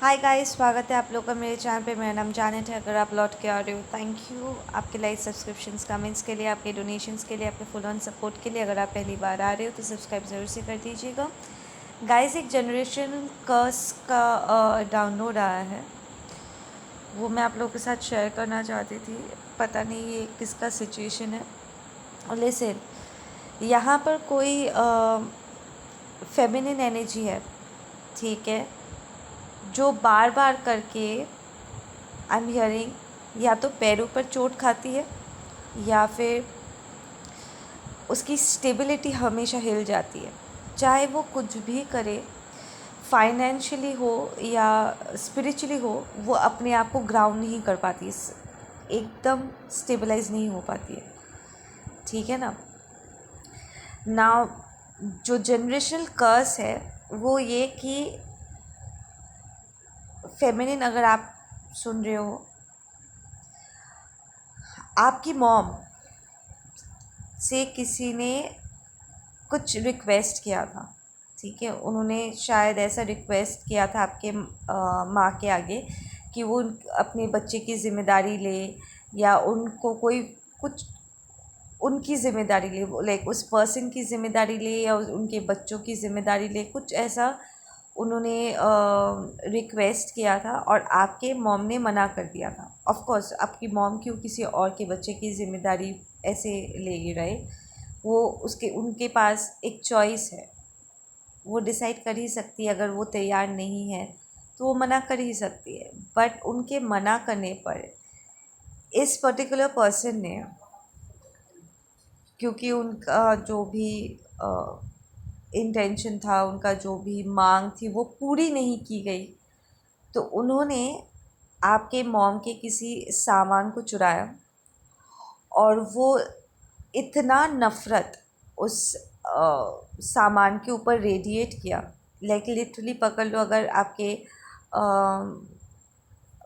Hi guys, स्वागत है आप लोग का मेरे चैनल पे। मेरा नाम जानेट है। अगर आप लौट के आ रहे हो, थैंक यू आपके लाइक, सब्सक्रिप्शंस, कमेंट्स के लिए, आपके डोनेशंस के लिए, आपके फुल ऑन सपोर्ट के लिए। अगर आप पहली बार आ रहे हो तो सब्सक्राइब ज़रूर से कर दीजिएगा। गाइस, एक जनरेशन कर्स का डाउनलोड आया है, वो मैं आप लोगों के साथ शेयर करना चाहती थी। पता नहीं ये किसका सिचुएशन है। और लिसन, यहाँ पर कोई फेमिनिन एनर्जी है, ठीक है, जो बार बार करके आई एम हियरिंग या तो पैरों पर चोट खाती है या फिर उसकी स्टेबिलिटी हमेशा हिल जाती है। चाहे वो कुछ भी करे, फाइनेंशियली हो या स्पिरिचुअली हो, वो अपने आप को ग्राउंड नहीं कर पाती, एकदम स्टेबलाइज नहीं हो पाती है। ठीक है ना। नाउ जो जनरेशनल कर्स है वो ये कि फेमिनिन, अगर आप सुन रहे हो, आपकी मॉम से किसी ने कुछ रिक्वेस्ट किया था, ठीक है। उन्होंने शायद ऐसा रिक्वेस्ट किया था आपके माँ के आगे कि वो अपने बच्चे की ज़िम्मेदारी ले, या उनको कोई कुछ उनकी ज़िम्मेदारी ले, लाइक उस पर्सन की ज़िम्मेदारी ले या उनके बच्चों की ज़िम्मेदारी ले, कुछ ऐसा उन्होंने रिक्वेस्ट किया था और आपके मॉम ने मना कर दिया था। ऑफ कोर्स आपकी मॉम क्यों किसी और के बच्चे की ज़िम्मेदारी ऐसे ले रहे, वो उसके उनके पास एक चॉइस है, वो डिसाइड कर ही सकती है। अगर वो तैयार नहीं है तो वो मना कर ही सकती है। बट उनके मना करने पर इस पर्टिकुलर पर्सन ने, क्योंकि उनका जो भी इंटेंशन था, उनका जो भी मांग थी वो पूरी नहीं की गई, तो उन्होंने आपके मॉम के किसी सामान को चुराया और वो इतना नफ़रत उस सामान के ऊपर रेडिएट किया। लाइक लिटरली पकड़ लो, अगर आपके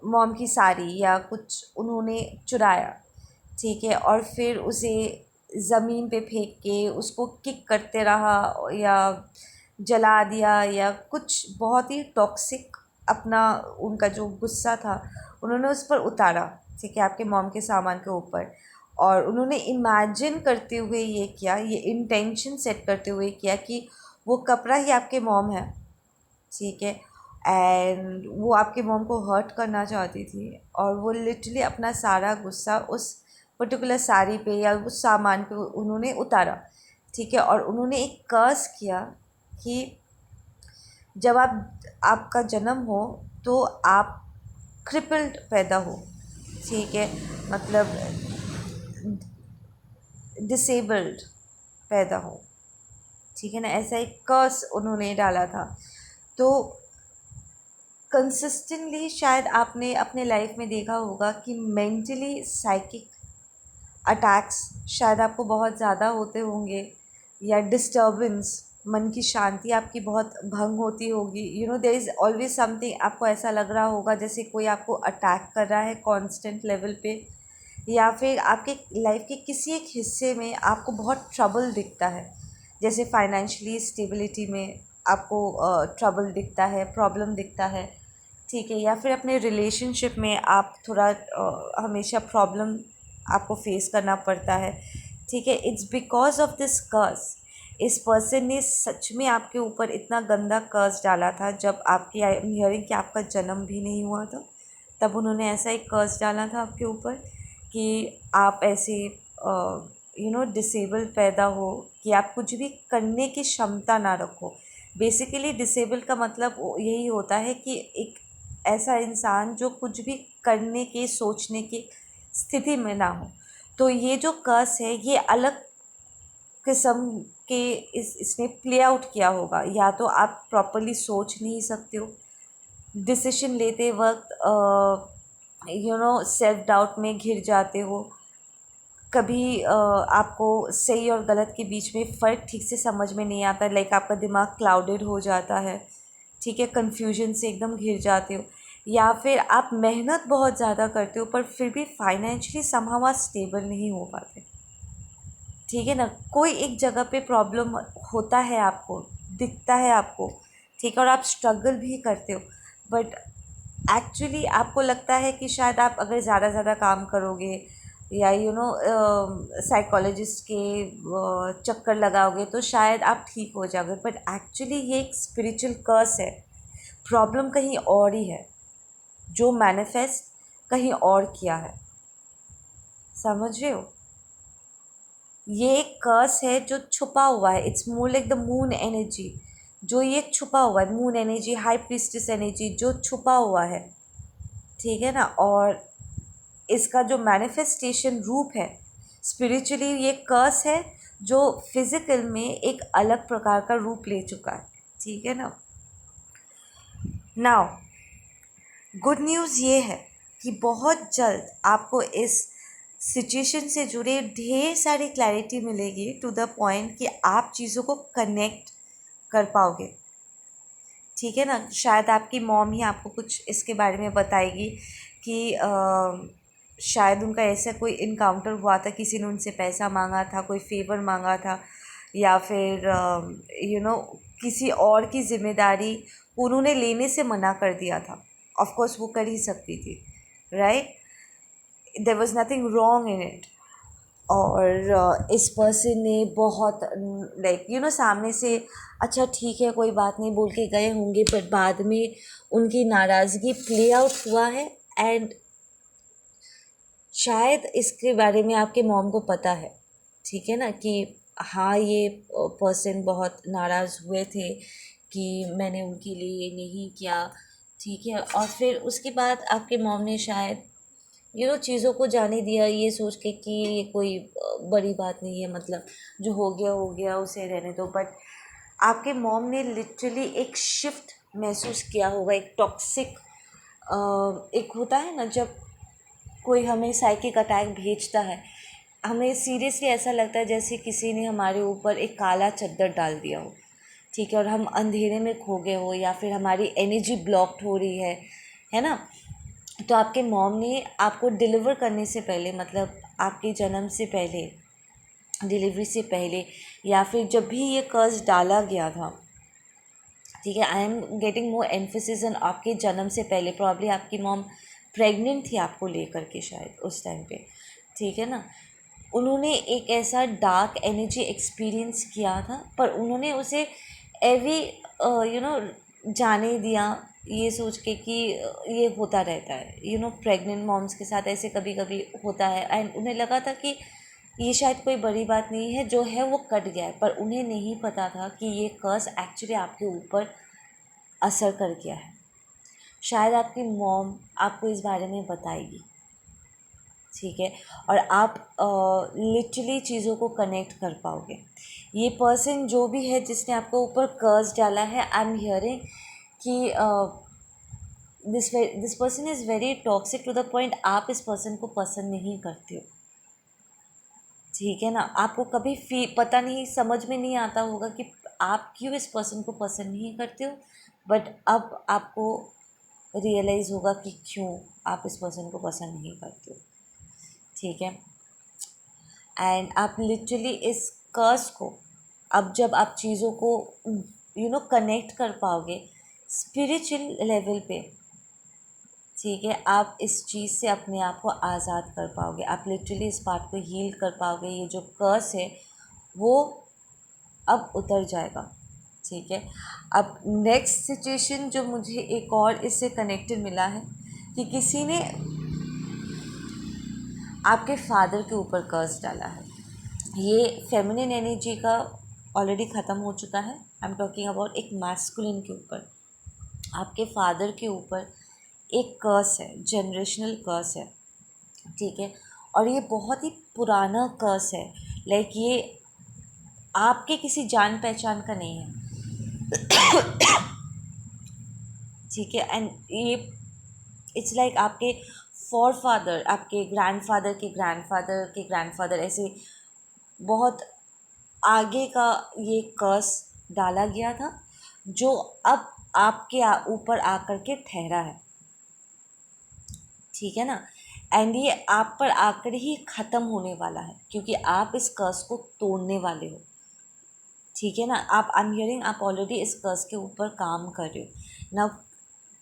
मॉम की साड़ी या कुछ उन्होंने चुराया, ठीक है, और फिर उसे ज़मीन पे फेंक के उसको किक करते रहा या जला दिया या कुछ बहुत ही टॉक्सिक अपना उनका जो गुस्सा था उन्होंने उस पर उतारा, ठीक है, आपके मॉम के सामान के ऊपर। और उन्होंने इमेजिन करते हुए ये किया, ये इंटेंशन सेट करते हुए किया कि वो कपड़ा ही आपके मॉम है, ठीक है, एंड वो आपके मॉम को हर्ट करना चाहती थी। और वो लिटरली अपना सारा गुस्सा उस पर्टिकुलर साड़ी पे या उस सामान पे उन्होंने उतारा, ठीक है। और उन्होंने एक कर्स किया कि जब आपका जन्म हो तो आप क्रिपल्ड पैदा हो, ठीक है, मतलब डिसेबल्ड पैदा हो, ठीक है ना। ऐसा एक कर्स उन्होंने डाला था। तो कंसिस्टेंटली शायद आपने अपने लाइफ में देखा होगा कि मेंटली साइकिक अटैक्स शायद आपको बहुत ज़्यादा होते होंगे, या डिस्टर्बेंस, मन की शांति आपकी बहुत भंग होती होगी। देयर इज़ ऑलवेज समथिंग, आपको ऐसा लग रहा होगा जैसे कोई आपको अटैक कर रहा है कांस्टेंट लेवल पे, या फिर आपके लाइफ के किसी एक हिस्से में आपको बहुत ट्रबल दिखता है, जैसे फाइनेंशियली स्टेबिलिटी में आपको ट्रबल दिखता है, प्रॉब्लम दिखता है, ठीक है, या फिर अपने रिलेशनशिप में आप थोड़ा हमेशा प्रॉब्लम आपको फेस करना पड़ता है, ठीक है। इट्स बिकॉज ऑफ दिस कर्स। इस पर्सन ने सच में आपके ऊपर इतना गंदा कर्स डाला था जब आपकी आई एम हियरिंग कि आपका जन्म भी नहीं हुआ था, तब उन्होंने ऐसा एक कर्स डाला था आपके ऊपर कि आप ऐसे डिसेबल पैदा हो, कि आप कुछ भी करने की क्षमता ना रखो। बेसिकली डिसेबल का मतलब यही होता है कि एक ऐसा इंसान जो कुछ भी करने के, सोचने की स्थिति में ना हो। तो ये जो कर्स है ये अलग किस्म के इसने प्ले आउट किया होगा। या तो आप प्रॉपरली सोच नहीं सकते हो, डिसीजन लेते वक्त सेल्फ डाउट में घिर जाते हो, कभी आपको सही और गलत के बीच में फ़र्क ठीक से समझ में नहीं आता, लाइक आपका दिमाग क्लाउडेड हो जाता है, ठीक है, कन्फ्यूजन से एकदम घिर जाते हो। या फिर आप मेहनत बहुत ज़्यादा करते हो पर फिर भी फाइनेंशियली समहाउ आप स्टेबल नहीं हो पाते, ठीक है ना। कोई एक जगह पे प्रॉब्लम होता है, आपको दिखता है आपको, ठीक है, और आप स्ट्रगल भी करते हो, बट एक्चुअली आपको लगता है कि शायद आप अगर ज़्यादा ज़्यादा काम करोगे या साइकोलॉजिस्ट के चक्कर लगाओगे तो शायद आप ठीक हो जाओगे, बट एक्चुअली ये एक स्पिरिचुअल कर्स है। प्रॉब्लम कहीं और ही है, जो मैनिफेस्ट कहीं और किया है। समझ रहे हो? ये एक कर्स है जो छुपा हुआ है। It's more like the moon energy, जो ये छुपा हुआ है, moon energy, high priestess energy जो छुपा हुआ है, ठीक है ना। और इसका जो मैनिफेस्टेशन रूप है स्पिरिचुअली, ये कर्स है जो फिजिकल में एक अलग प्रकार का रूप ले चुका है, ठीक है ना। नाउ गुड न्यूज़ ये है कि बहुत जल्द आपको इस सिचुएशन से जुड़े ढेर सारी क्लैरिटी मिलेगी, टू द पॉइंट कि आप चीज़ों को कनेक्ट कर पाओगे, ठीक है ना। शायद आपकी मॉम ही आपको कुछ इसके बारे में बताएगी कि शायद उनका ऐसा कोई इनकाउंटर हुआ था, किसी ने उनसे पैसा मांगा था, कोई फेवर मांगा था, या फिर किसी और की जिम्मेदारी उन्होंने लेने से मना कर दिया था। ऑफ कोर्स वो कर ही सकती थी, right, there was nothing wrong in it. और इस पर्सन ने बहुत सामने से अच्छा ठीक है कोई बात नहीं बोल के गए होंगे, पर बाद में उनकी नाराज़गी प्ले आउट हुआ है। एंड शायद इसके बारे में आपके मॉम को पता है, ठीक है ना, कि हाँ ये पर्सन बहुत नाराज़ हुए थे कि मैंने उनके लिए ये नहीं किया, ठीक है। और फिर उसके बाद आपके मॉम ने शायद चीज़ों को जाने दिया, ये सोच के कि ये कोई बड़ी बात नहीं है, मतलब जो हो गया उसे रहने दो। बट आपके मॉम ने लिटरली एक शिफ्ट महसूस किया होगा, एक टॉक्सिक, एक होता है ना जब कोई हमें साइकिक अटैक भेजता है, हमें सीरियसली ऐसा लगता है जैसे किसी ने हमारे ऊपर एक काला चद्दर डाल दिया हो, ठीक है, और हम अंधेरे में खो गए हो, या फिर हमारी एनर्जी ब्लॉक्ड हो रही है ना। तो आपके मॉम ने आपको डिलीवर करने से पहले, मतलब आपके जन्म से पहले, डिलीवरी से पहले, या फिर जब भी ये कर्ज डाला गया था, ठीक है, I am getting more emphasis on आपके जन्म से पहले, प्रॉब्ली आपकी मॉम प्रेग्नेंट थी आपको लेकर के शायद उस टाइम पे, ठीक है ना। उन्होंने एक ऐसा डार्क एनर्जी एक्सपीरियंस किया था, पर उन्होंने उसे एवी जाने दिया, ये सोच के कि ये होता रहता है, प्रेग्नेंट मॉम्स के साथ ऐसे कभी कभी होता है। एंड उन्हें लगा था कि ये शायद कोई बड़ी बात नहीं है, जो है वो कट गया है, पर उन्हें नहीं पता था कि ये कर्स एक्चुअली आपके ऊपर असर कर गया है। शायद आपकी मॉम आपको इस बारे में बताएगी, ठीक है, और आप लिटरली चीज़ों को कनेक्ट कर पाओगे। ये पर्सन जो भी है जिसने आपको ऊपर कर्ज डाला है, आई एम हियरिंग कि this person is very toxic to the point आप इस पर्सन को पसंद नहीं करते हो, ठीक है ना। आपको कभी पता नहीं, समझ में नहीं आता होगा कि आप क्यों इस पर्सन को पसंद नहीं करते हो, बट अब आपको रियलाइज़ होगा कि क्यों आप इस पर्सन को पसंद नहीं करते हो, ठीक है। एंड आप लिटरली इस कर्स को, अब जब आप चीज़ों को कनेक्ट कर पाओगे स्पिरिचुअल लेवल पे, ठीक है, आप इस चीज़ से अपने आप को आज़ाद कर पाओगे, आप लिटरली इस बात को हील कर पाओगे। ये जो कर्स है वो अब उतर जाएगा, ठीक है। अब नेक्स्ट सिचुएशन जो मुझे एक और इससे कनेक्टेड मिला है कि किसी ने आपके फादर के ऊपर कर्ज डाला है। ये फेमिनिन एनर्जी का ऑलरेडी ख़त्म हो चुका है, आई एम टॉकिंग अबाउट एक मैस्कुलिन के ऊपर। आपके फादर के ऊपर एक कर्स है, जनरेशनल कर्स है, ठीक है, और ये बहुत ही पुराना कर्स है। लाइक ये आपके किसी जान पहचान का नहीं है, ठीक है। एंड ये इट्स लाइक आपके फादर, आपके ग्रैंडफादर के ग्रैंडफादर के ग्रैंडफादर, ऐसे बहुत आगे का ये कर्स डाला गया था, जो अब आपके ऊपर आकर के ठहरा है, ठीक है ना। एंड ये आप पर आकर ही ख़त्म होने वाला है, क्योंकि आप इस कर्स को तोड़ने वाले हो, ठीक है ना। आप आई एम हियरिंग आप ऑलरेडी इस कर्स के ऊपर काम कर रहे हो ना।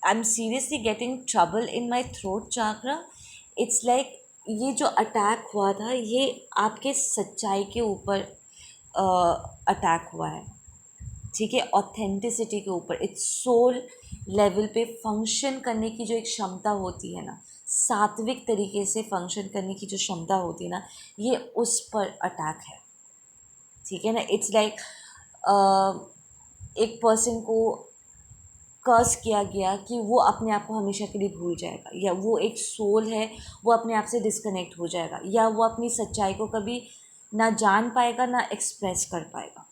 I am seriously getting trouble in my throat chakra, it's like ये जो अटैक हुआ था ये आपके सच्चाई के ऊपर अटैक हुआ है, ठीक है, ऑथेंटिसिटी के ऊपर, इट्स सोल लेवल पे फंक्शन करने की जो एक क्षमता होती है ना, सात्विक तरीके से फंक्शन करने की जो क्षमता होती है ना, ये उस पर अटैक है, ठीक है ना। इट्स लाइक एक पर्सन को कर्स किया गया कि वो अपने आप को हमेशा के लिए भूल जाएगा, या वो एक सोल है वो अपने आप से डिस्कनेक्ट हो जाएगा, या वो अपनी सच्चाई को कभी ना जान पाएगा ना एक्सप्रेस कर पाएगा।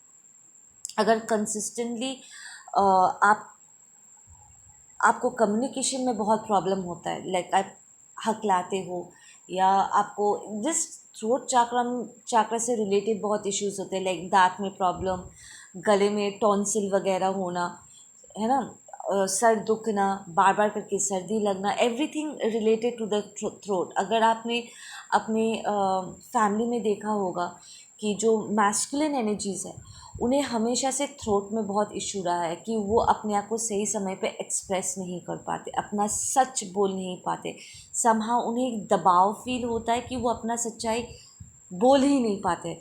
अगर कंसिस्टेंटली आप आपको कम्युनिकेशन में बहुत प्रॉब्लम होता है, लाइक आप हकलाते हो, या आपको दिस थ्रोट चाकरा से रिलेटेड बहुत इश्यूज होते हैं, लाइक दांत में प्रॉब्लम, गले में टॉन्सिल वगैरह होना, है ना, सर दुखना, बार बार करके सर्दी लगना, everything related to the throat. अगर आपने अपने फैमिली में देखा होगा कि जो मैस्कुलिन एनर्जीज़ है उन्हें हमेशा से थ्रोट में बहुत इशू रहा है कि वो अपने आप को सही समय पे एक्सप्रेस नहीं कर पाते, अपना सच बोल नहीं पाते, समहाउ उन्हें एक दबाव फील होता है कि वो अपना सच्चाई बोल ही नहीं पाते,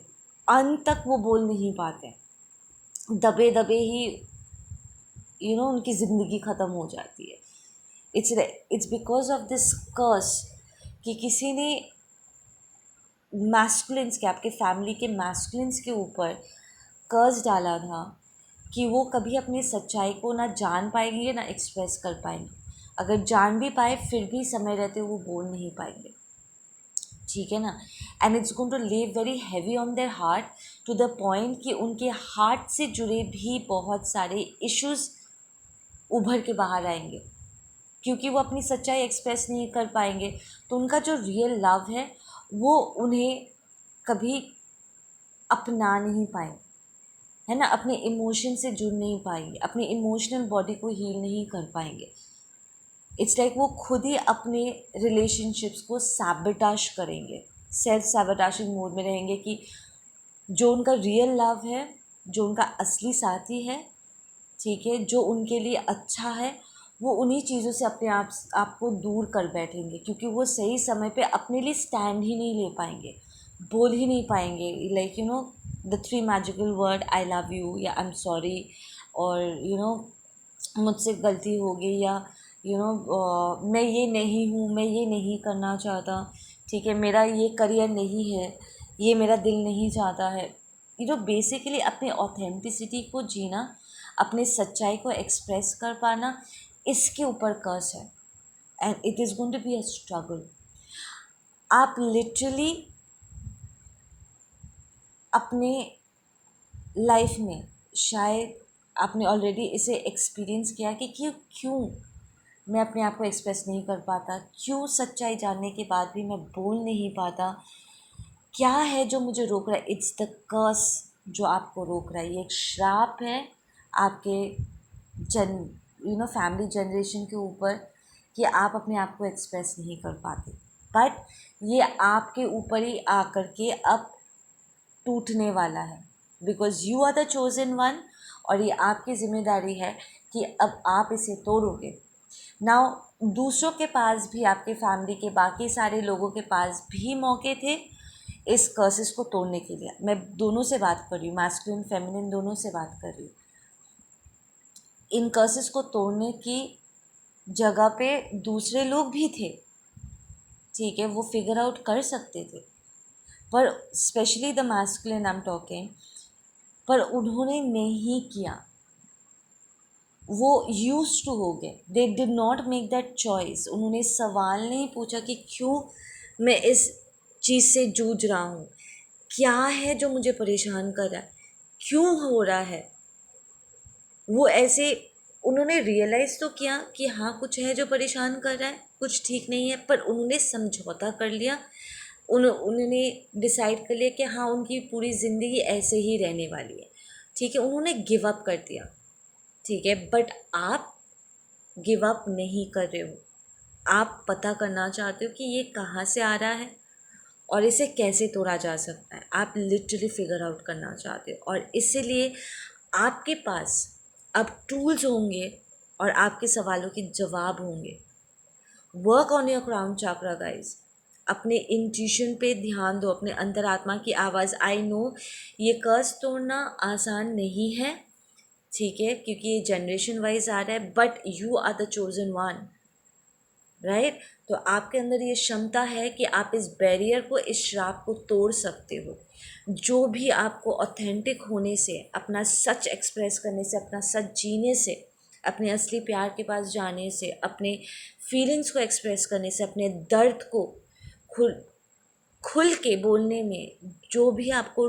अंत तक वो बोल नहीं पाते, दबे दबे ही उनकी ज़िंदगी ख़त्म हो जाती है। इट्स बिकॉज ऑफ दिस कर्स कि किसी ने मैस्कुलिन्स के, आपके फैमिली के मैस्कुलिन्स के ऊपर कर्ज डाला था कि वो कभी अपनी सच्चाई को ना जान पाएंगे ना एक्सप्रेस कर पाएंगे, अगर जान भी पाए फिर भी समय रहते वो बोल नहीं पाएंगे, ठीक है ना। And it's going to live very heavy on their heart to the point कि उनके हार्ट से जुड़े भी बहुत सारे इश्यूज उभर के बाहर आएंगे, क्योंकि वो अपनी सच्चाई एक्सप्रेस नहीं कर पाएंगे, तो उनका जो रियल लव है वो उन्हें कभी अपना नहीं पाएंगे, है ना, अपने इमोशन से जुड़ नहीं पाएंगे, अपनी इमोशनल बॉडी को हील नहीं कर पाएंगे। इट्स लाइक वो खुद ही अपने रिलेशनशिप्स को सैबोटेज करेंगे, सेल्फ सैबोटेजिंग मोड में रहेंगे कि जो उनका रियल लव है, जो उनका असली साथी है, ठीक है, जो उनके लिए अच्छा है, वो उन्हीं चीज़ों से अपने आप को दूर कर बैठेंगे, क्योंकि वो सही समय पे अपने लिए स्टैंड ही नहीं ले पाएंगे, बोल ही नहीं पाएंगे, like the 3 magical word I love you या आई एम सॉरी, और मुझसे गलती हो गई, या मैं ये नहीं हूँ, मैं ये नहीं करना चाहता, ठीक है, मेरा ये करियर नहीं है, ये मेरा दिल नहीं चाहता है, बेसिकली अपनी ऑथेंटिसिटी को जीना, अपने सच्चाई को एक्सप्रेस कर पाना, इसके ऊपर कर्स है, and it is going to be a struggle. आप लिटरली अपने लाइफ में शायद आपने ऑलरेडी इसे एक्सपीरियंस किया कि क्यों मैं अपने आप को एक्सप्रेस नहीं कर पाता, क्यों सच्चाई जानने के बाद भी मैं बोल नहीं पाता, क्या है जो मुझे रोक रहा है। इट्स द कर्स जो आपको रोक रहा है, ये एक श्राप है आपके फैमिली जनरेशन के ऊपर कि आप अपने आप को एक्सप्रेस नहीं कर पाते, बट ये आपके ऊपर ही आकर के अब टूटने वाला है, because you are the chosen one, और ये आपकी ज़िम्मेदारी है कि अब आप इसे तोड़ोगे। नाउ दूसरों के पास भी, आपके फैमिली के बाकी सारे लोगों के पास भी मौके थे इस कर्सेस को तोड़ने के लिए। मैं दोनों से बात कर रही हूँ, मैस्कुलिन फेमिनिन दोनों से बात कर रही हूँ। इन कर्सेस को तोड़ने की जगह पे दूसरे लोग भी थे, ठीक है, वो फिगर आउट कर सकते थे, पर specially the masculine I am talking, पर उन्होंने नहीं किया, वो यूज टू हो गए, they did not make that choice. उन्होंने सवाल नहीं पूछा कि क्यों मैं इस चीज़ से जूझ रहा हूँ, क्या है जो मुझे परेशान कर रहा है, क्यों हो रहा है। वो ऐसे उन्होंने रियलाइज़ तो किया कि हाँ कुछ है जो परेशान कर रहा है, कुछ ठीक नहीं है, पर उन्होंने समझौता कर लिया, उन्होंने डिसाइड कर लिया कि हाँ उनकी पूरी ज़िंदगी ऐसे ही रहने वाली है, ठीक है, उन्होंने गिव अप कर दिया, ठीक है। बट आप गिव अप नहीं कर रहे हो, आप पता करना चाहते हो कि ये कहाँ से आ रहा है और इसे कैसे तोड़ा जा सकता है, आप लिटरली फिगर आउट करना चाहते हो, और इसीलिए आपके पास अब टूल्स होंगे और आपके सवालों के जवाब होंगे। Work on your crown chakra guys. अपने इंट्यूशन पे ध्यान दो, अपने अंतरात्मा की आवाज़। आई नो ये कर्ज तोड़ना आसान नहीं है, ठीक है, क्योंकि ये जनरेशन वाइज आ रहा है, but you are the chosen one, right. तो आपके अंदर ये क्षमता है कि आप इस बैरियर को, इस श्राप को तोड़ सकते हो। जो भी आपको ऑथेंटिक होने से, अपना सच एक्सप्रेस करने से, अपना सच जीने से, अपने असली प्यार के पास जाने से, अपने फीलिंग्स को एक्सप्रेस करने से, अपने दर्द को खुल खुल के बोलने में जो भी आपको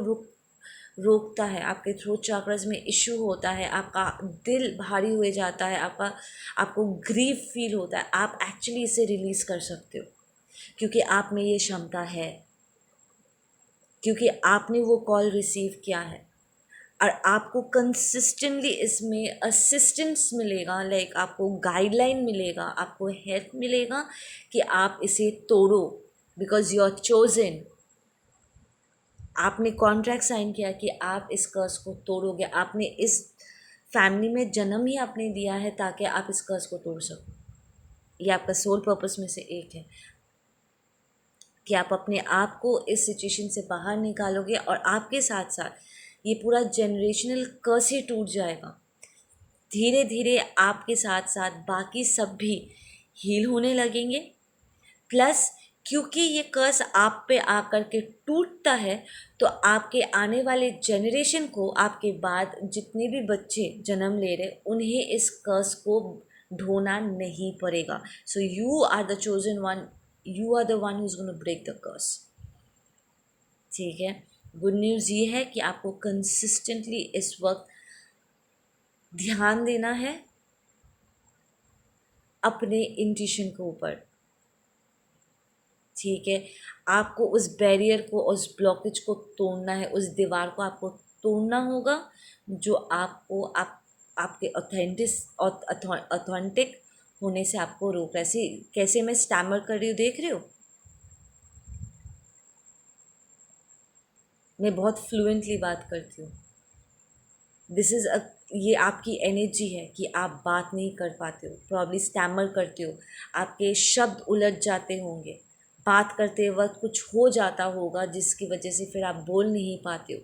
रोकता है, आपके थ्रोट चक्रास में इश्यू होता है, आपका दिल भारी हो जाता है, आपको ग्रीफ फील होता है, आप एक्चुअली इसे रिलीज़ कर सकते हो, क्योंकि आप में ये क्षमता है, क्योंकि आपने वो कॉल रिसीव किया है। और आपको कंसिस्टेंटली इसमें असिस्टेंस मिलेगा, लाइक आपको गाइडलाइन मिलेगा, आपको हेल्प मिलेगा कि आप इसे तोड़ो, बिकॉज यू आर चोजन। आपने कॉन्ट्रैक्ट साइन किया कि आप इस कर्ज को तोड़ोगे। आपने इस फैमिली में जन्म ही आपने दिया है ताकि आप इस कर्ज को तोड़ सको। ये आपका सोल पर्पस में से एक है कि आप अपने आप को इस सिचुएशन से बाहर निकालोगे, और आपके साथ साथ ये पूरा जनरेशनल कर्ज ही टूट जाएगा। धीरे धीरे आपके साथ साथ बाकी सब भी हील होने लगेंगे। प्लस क्योंकि ये कर्ज आप पे आकर के टूटता है, तो आपके आने वाले जनरेशन को, आपके बाद जितने भी बच्चे जन्म ले रहे, उन्हें इस कर्ज को ढोना नहीं पड़ेगा। So you are the chosen one, you are the one who is gonna break the curse, ठीक है। गुड न्यूज़ ये है कि आपको कंसिस्टेंटली इस वक्त ध्यान देना है अपने इंट्यूशन के ऊपर, ठीक है। आपको उस बैरियर को, उस ब्लॉकेज को तोड़ना है, उस दीवार को आपको तोड़ना होगा जो आपको आपके ऑथेंटिक होने से आपको रोक रहा है। कैसे मैं स्टैमर कर रही हूँ, देख रहे हो, मैं बहुत फ्लुएंटली बात करती हूँ। ये आपकी एनर्जी है कि आप बात नहीं कर पाते हो, प्रॉब्ली स्टैमर करते हो, आपके शब्द उलझ जाते होंगे, बात करते वक्त कुछ हो जाता होगा जिसकी वजह से फिर आप बोल नहीं पाते हो।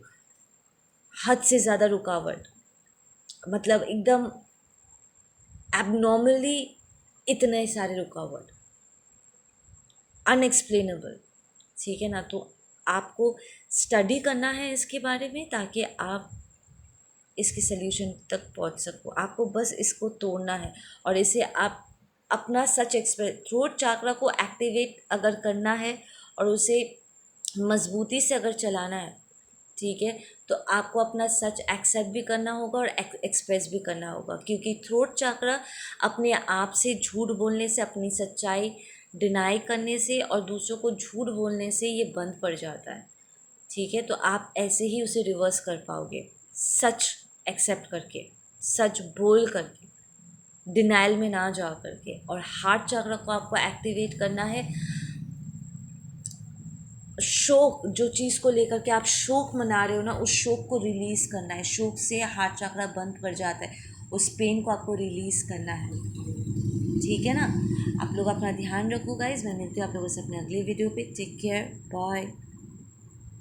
हद से ज़्यादा रुकावट, मतलब एकदम एबनॉर्मली इतने सारे रुकावट, अनएक्सप्लेनेबल, ठीक है ना। तो आपको स्टडी करना है इसके बारे में ताकि आप इसके सल्यूशन तक पहुंच सको। आपको बस इसको तोड़ना है, और इसे आप अपना सच एक्सप्रेस, थ्रोट चक्रा को एक्टिवेट अगर करना है और उसे मजबूती से अगर चलाना है, ठीक है, तो आपको अपना सच एक्सेप्ट भी करना होगा और एक्सप्रेस भी करना होगा, क्योंकि थ्रोट चक्रा अपने आप से झूठ बोलने से, अपनी सच्चाई डिनाई करने से और दूसरों को झूठ बोलने से ये बंद पड़ जाता है, ठीक है। तो आप ऐसे ही उसे रिवर्स कर पाओगे, सच एक्सेप्ट करके, सच बोल करके, डिनाइल में ना जा करके। और हार्ट चक्र को आपको एक्टिवेट करना है, शोक, जो चीज़ को लेकर के आप शोक मना रहे हो ना, उस शोक को रिलीज़ करना है। शोक से हार्ट चक्र बंद पड़ जाता है, उस पेन को आपको रिलीज़ करना है, ठीक है ना। आप लोग अपना ध्यान रखो गाइज। मैं मिलती हूँ आप लोगों से अपने अगले वीडियो पे। Take care, bye.